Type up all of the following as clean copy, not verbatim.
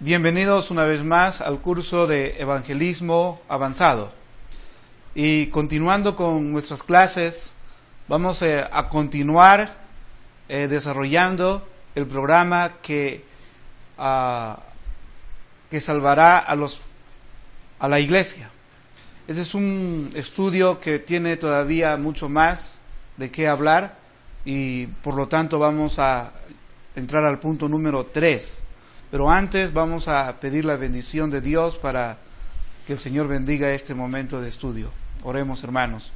Bienvenidos una vez más al curso de Evangelismo Avanzado. Y continuando con nuestras clases, vamos a continuar desarrollando el programa que salvará a la iglesia. Ese es un estudio que tiene todavía mucho más de qué hablar y por lo tanto vamos a entrar al punto número 3. Pero antes vamos a pedir la bendición de Dios para que el Señor bendiga este momento de estudio. Oremos, hermanos.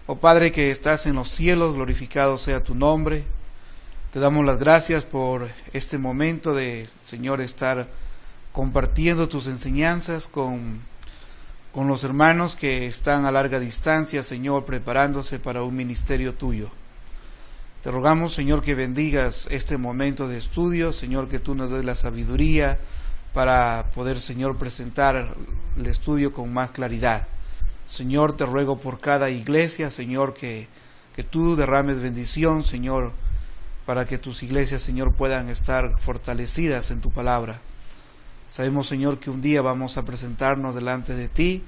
Oh Padre que estás en los cielos, glorificado sea tu nombre. Te damos las gracias por este momento de, Señor, estar compartiendo tus enseñanzas con los hermanos que están a larga distancia, Señor, preparándose para un ministerio tuyo. Te rogamos, Señor, que bendigas este momento de estudio, Señor, que tú nos des la sabiduría para poder, Señor, presentar el estudio con más claridad. Señor, te ruego por cada iglesia, Señor, que tú derrames bendición, Señor, para que tus iglesias, Señor, puedan estar fortalecidas en tu palabra. Sabemos, Señor, que un día vamos a presentarnos delante de ti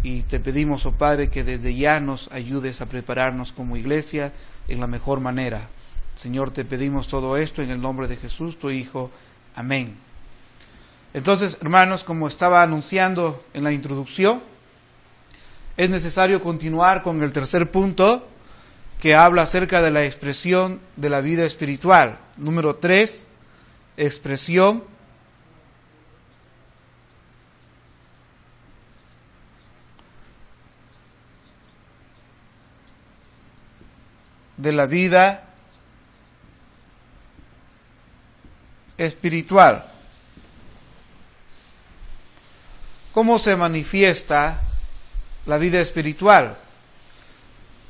y te pedimos, oh Padre, que desde ya nos ayudes a prepararnos como iglesia en la mejor manera. Señor, te pedimos todo esto en el nombre de Jesús, tu Hijo. Amén. Entonces, hermanos, como estaba anunciando en la introducción, es necesario continuar con el tercer punto que habla acerca de la expresión de la vida espiritual. Número 3, expresión de la vida espiritual. ¿Cómo se manifiesta la vida espiritual?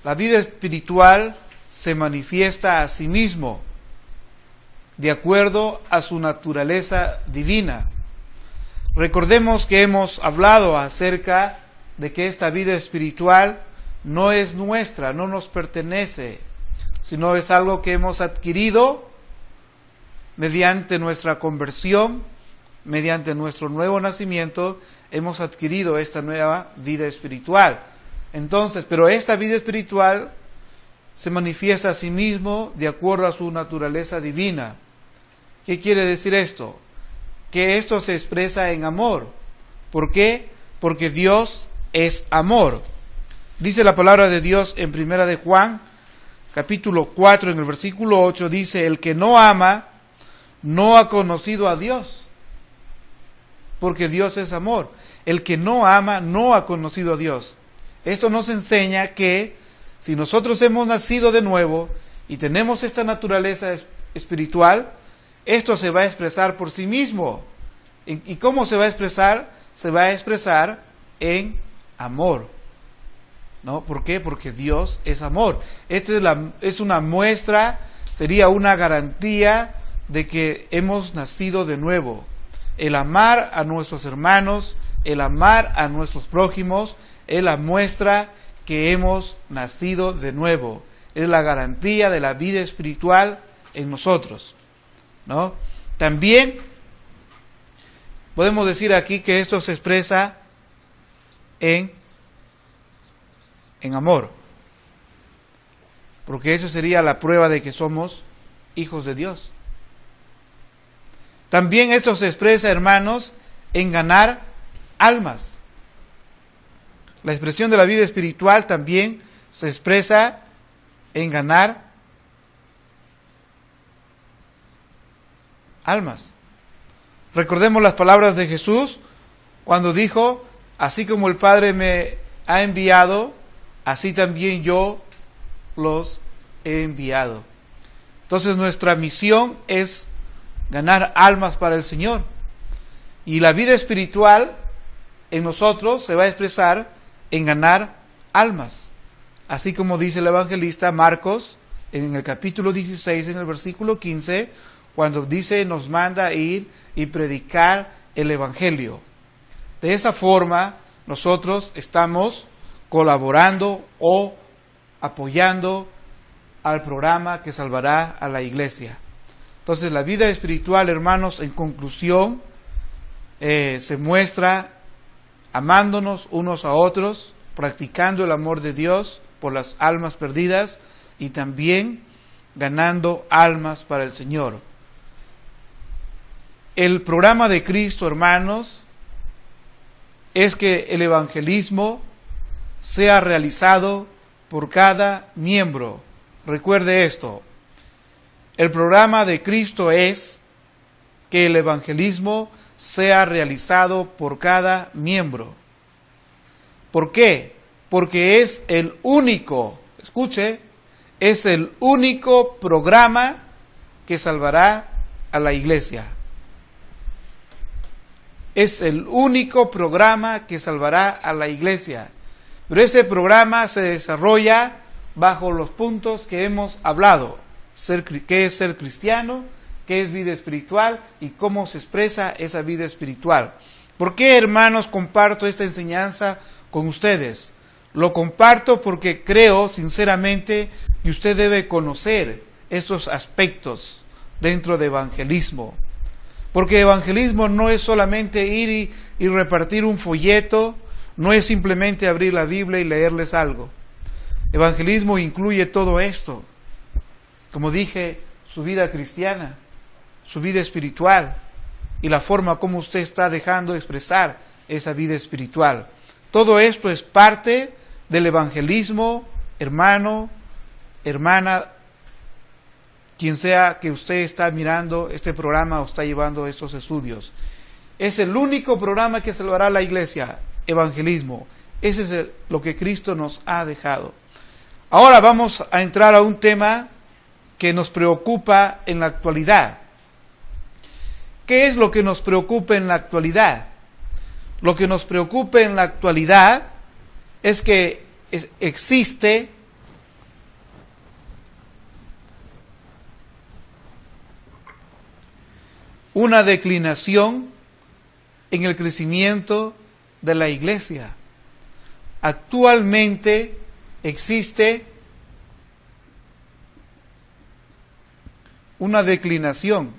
La vida espiritual se manifiesta a sí mismo, de acuerdo a su naturaleza divina. Recordemos que hemos hablado acerca de que esta vida espiritual no es nuestra, no nos pertenece, sino es algo que hemos adquirido mediante nuestra conversión, mediante nuestro nuevo nacimiento, hemos adquirido esta nueva vida espiritual. Entonces, pero esta vida espiritual se manifiesta a sí mismo de acuerdo a su naturaleza divina. ¿Qué quiere decir esto? Que esto se expresa en amor. ¿Por qué? Porque Dios es amor. Dice la palabra de Dios en Primera de Juan, capítulo 4, en el versículo 8, dice: el que no ama, no ha conocido a Dios, porque Dios es amor. El que no ama, no ha conocido a Dios. Esto nos enseña que si nosotros hemos nacido de nuevo y tenemos esta naturaleza espiritual, esto se va a expresar por sí mismo. ¿Y cómo se va a expresar? Se va a expresar en amor. ¿No? ¿Por qué? Porque Dios es amor. Esta es una muestra, sería una garantía de que hemos nacido de nuevo. El amar a nuestros hermanos, el amar a nuestros prójimos, es la muestra que hemos nacido de nuevo. Es la garantía de la vida espiritual en nosotros, ¿no? También podemos decir aquí que esto se expresa en amor, porque eso sería la prueba de que somos hijos de Dios. También esto se expresa, hermanos, en ganar almas. La expresión de la vida espiritual también se expresa en ganar almas. Recordemos las palabras de Jesús cuando dijo: así como el Padre me ha enviado, así también yo los he enviado. Entonces nuestra misión es ganar almas para el Señor. Y la vida espiritual en nosotros se va a expresar en ganar almas. Así como dice el evangelista Marcos en el capítulo 16, en el versículo 15, cuando dice: nos manda a ir y predicar el evangelio. De esa forma nosotros estamos colaborando o apoyando al programa que salvará a la iglesia. Entonces, la vida espiritual, hermanos, en conclusión, se muestra amándonos unos a otros, practicando el amor de Dios por las almas perdidas y también ganando almas para el Señor. El programa de Cristo, hermanos, es que el evangelismo sea realizado por cada miembro. Recuerde esto. El programa de Cristo es que el evangelismo sea realizado por cada miembro. ¿Por qué? Porque es el único, escuche, es el único programa que salvará a la iglesia. Es el único programa que salvará a la iglesia. Pero ese programa se desarrolla bajo los puntos que hemos hablado. ¿Qué es ser cristiano? ¿Qué es vida espiritual? ¿Y cómo se expresa esa vida espiritual? ¿Por qué, hermanos, comparto esta enseñanza con ustedes? Lo comparto porque creo sinceramente que usted debe conocer estos aspectos dentro de evangelismo. Porque evangelismo no es solamente ir y repartir un folleto, no es simplemente abrir la Biblia y leerles algo. Evangelismo incluye todo esto. Como dije, su vida cristiana, su vida espiritual y la forma como usted está dejando expresar esa vida espiritual. Todo esto es parte del evangelismo, hermano, hermana, quien sea que usted está mirando este programa o está llevando estos estudios. Es el único programa que salvará a la iglesia, evangelismo. Ese es lo que Cristo nos ha dejado. Ahora vamos a entrar a un tema que nos preocupa en la actualidad. ¿Qué es lo que nos preocupa en la actualidad? Lo que nos preocupa en la actualidad es que existe una declinación en el crecimiento de la iglesia. Actualmente existe una declinación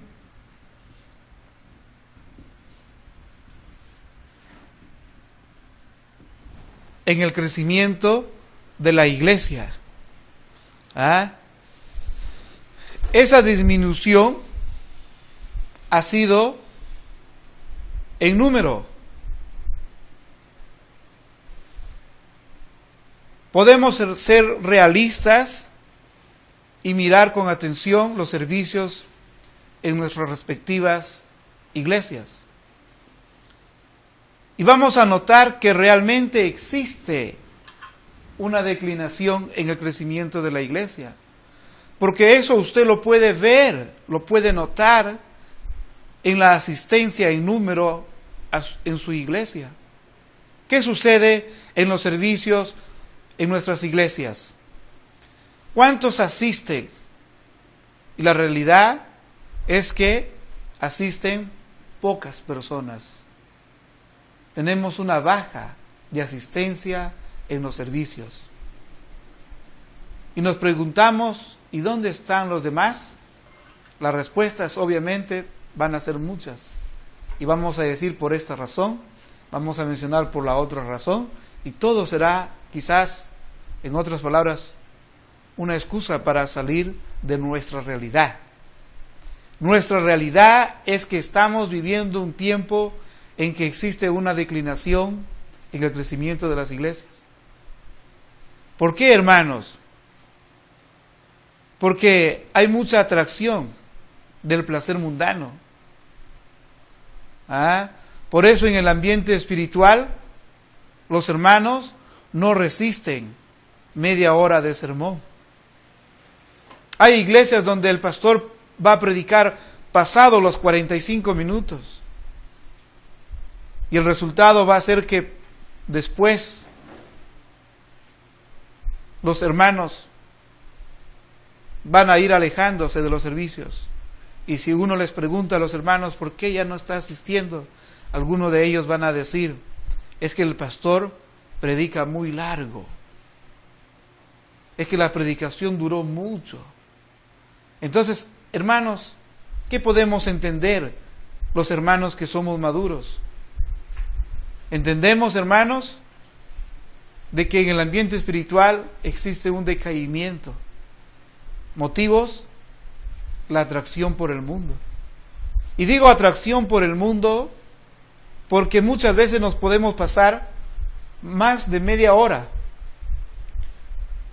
en el crecimiento de la iglesia. Esa disminución ha sido en número. Podemos ser realistas y mirar con atención los servicios en nuestras respectivas iglesias. Y vamos a notar que realmente existe una declinación en el crecimiento de la iglesia. Porque eso usted lo puede ver, lo puede notar en la asistencia en número en su iglesia. ¿Qué sucede en los servicios en nuestras iglesias? ¿Cuántos asisten? Y la realidad es que asisten pocas personas. Tenemos una baja de asistencia en los servicios. Y nos preguntamos, ¿y dónde están los demás? Las respuestas obviamente van a ser muchas. Y vamos a decir por esta razón, vamos a mencionar por la otra razón, y todo será quizás, en otras palabras, una excusa para salir de nuestra realidad. Nuestra realidad es que estamos viviendo un tiempo en que existe una declinación en el crecimiento de las iglesias. ¿Por qué, hermanos? Porque hay mucha atracción del placer mundano. Por eso en el ambiente espiritual los hermanos no resisten media hora de sermón. Hay iglesias donde el pastor va a predicar pasado los 45 minutos. Y el resultado va a ser que después los hermanos van a ir alejándose de los servicios. Y si uno les pregunta a los hermanos por qué ya no está asistiendo, algunos de ellos van a decir, es que el pastor predica muy largo. Es que la predicación duró mucho. Entonces, hermanos, ¿qué podemos entender los hermanos que somos maduros? Entendemos, hermanos, de que en el ambiente espiritual existe un decaimiento. Motivos: la atracción por el mundo. Y digo atracción por el mundo porque muchas veces nos podemos pasar más de media hora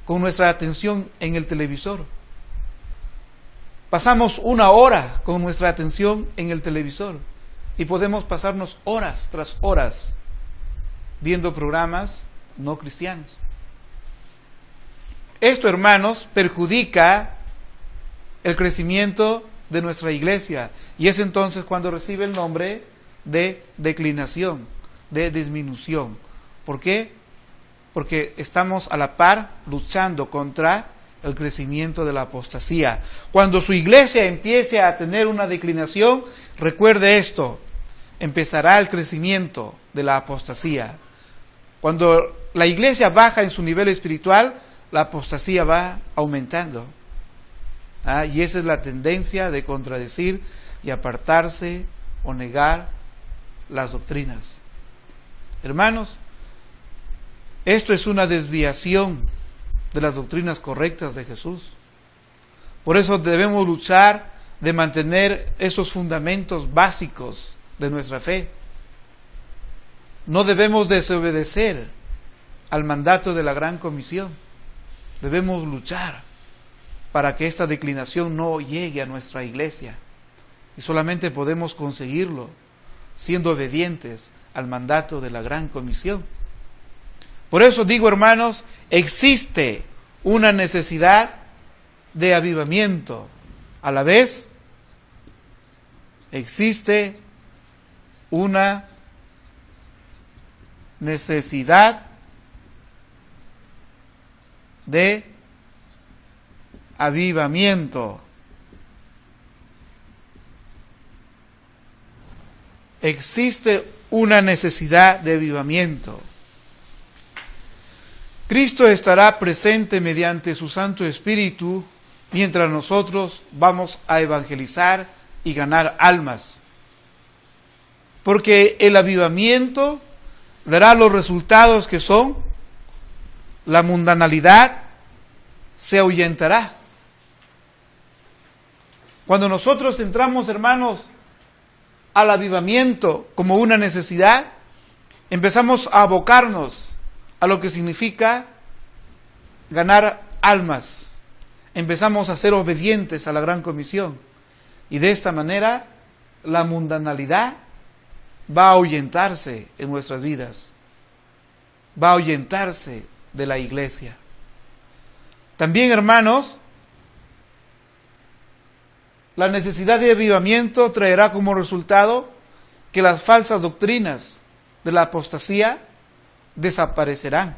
con nuestra atención en el televisor. Pasamos una hora con nuestra atención en el televisor y podemos pasarnos horas tras horas viendo programas no cristianos. Esto, hermanos, perjudica el crecimiento de nuestra iglesia, y es entonces cuando recibe el nombre de declinación, de disminución. ¿Por qué? Porque estamos a la par luchando contra el crecimiento de la apostasía. Cuando su iglesia empiece a tener una declinación, recuerde esto: empezará el crecimiento de la apostasía. Cuando la iglesia baja en su nivel espiritual, la apostasía va aumentando. Y esa es la tendencia de contradecir y apartarse o negar las doctrinas. Hermanos, esto es una desviación de las doctrinas correctas de Jesús. Por eso debemos luchar de mantener esos fundamentos básicos de nuestra fe. No debemos desobedecer al mandato de la Gran Comisión. Debemos luchar para que esta declinación no llegue a nuestra iglesia. Y solamente podemos conseguirlo siendo obedientes al mandato de la Gran Comisión. Por eso digo, hermanos, existe una necesidad de avivamiento. A la vez, existe una necesidad de avivamiento. Existe una necesidad de avivamiento. Cristo estará presente mediante su Santo Espíritu mientras nosotros vamos a evangelizar y ganar almas. Porque el avivamiento dará los resultados que son: la mundanalidad se ahuyentará. Cuando nosotros entramos, hermanos, al avivamiento como una necesidad, empezamos a abocarnos a lo que significa ganar almas. Empezamos a ser obedientes a la Gran Comisión. Y de esta manera, la mundanalidad va a ahuyentarse en nuestras vidas. Va a ahuyentarse de la iglesia. También, hermanos, la necesidad de avivamiento traerá como resultado que las falsas doctrinas de la apostasía desaparecerán.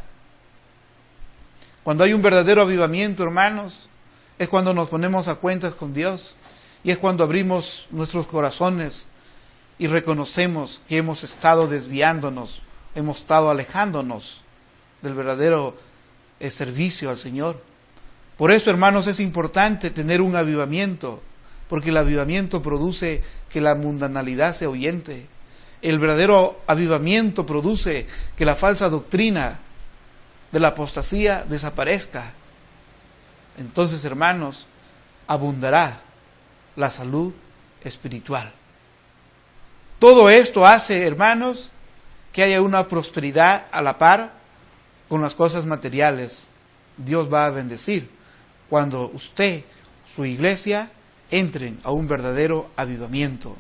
Cuando hay un verdadero avivamiento, hermanos, es cuando nos ponemos a cuentas con Dios, y es cuando abrimos nuestros corazones y reconocemos que hemos estado desviándonos, hemos estado alejándonos del verdadero servicio al Señor. Por eso, hermanos, es importante tener un avivamiento, porque el avivamiento produce que la mundanalidad se ahuyente. El verdadero avivamiento produce que la falsa doctrina de la apostasía desaparezca. Entonces, hermanos, abundará la salud espiritual. Todo esto hace, hermanos, que haya una prosperidad a la par con las cosas materiales. Dios va a bendecir cuando usted, su iglesia, entren a un verdadero avivamiento.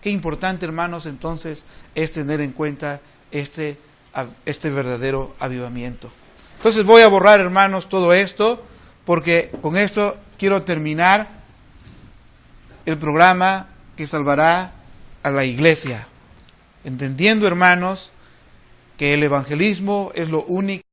Qué importante, hermanos, entonces, es tener en cuenta este verdadero avivamiento. Entonces voy a borrar, hermanos, todo esto, porque con esto quiero terminar el programa que salvará a la iglesia. Entendiendo, hermanos, que el evangelismo es lo único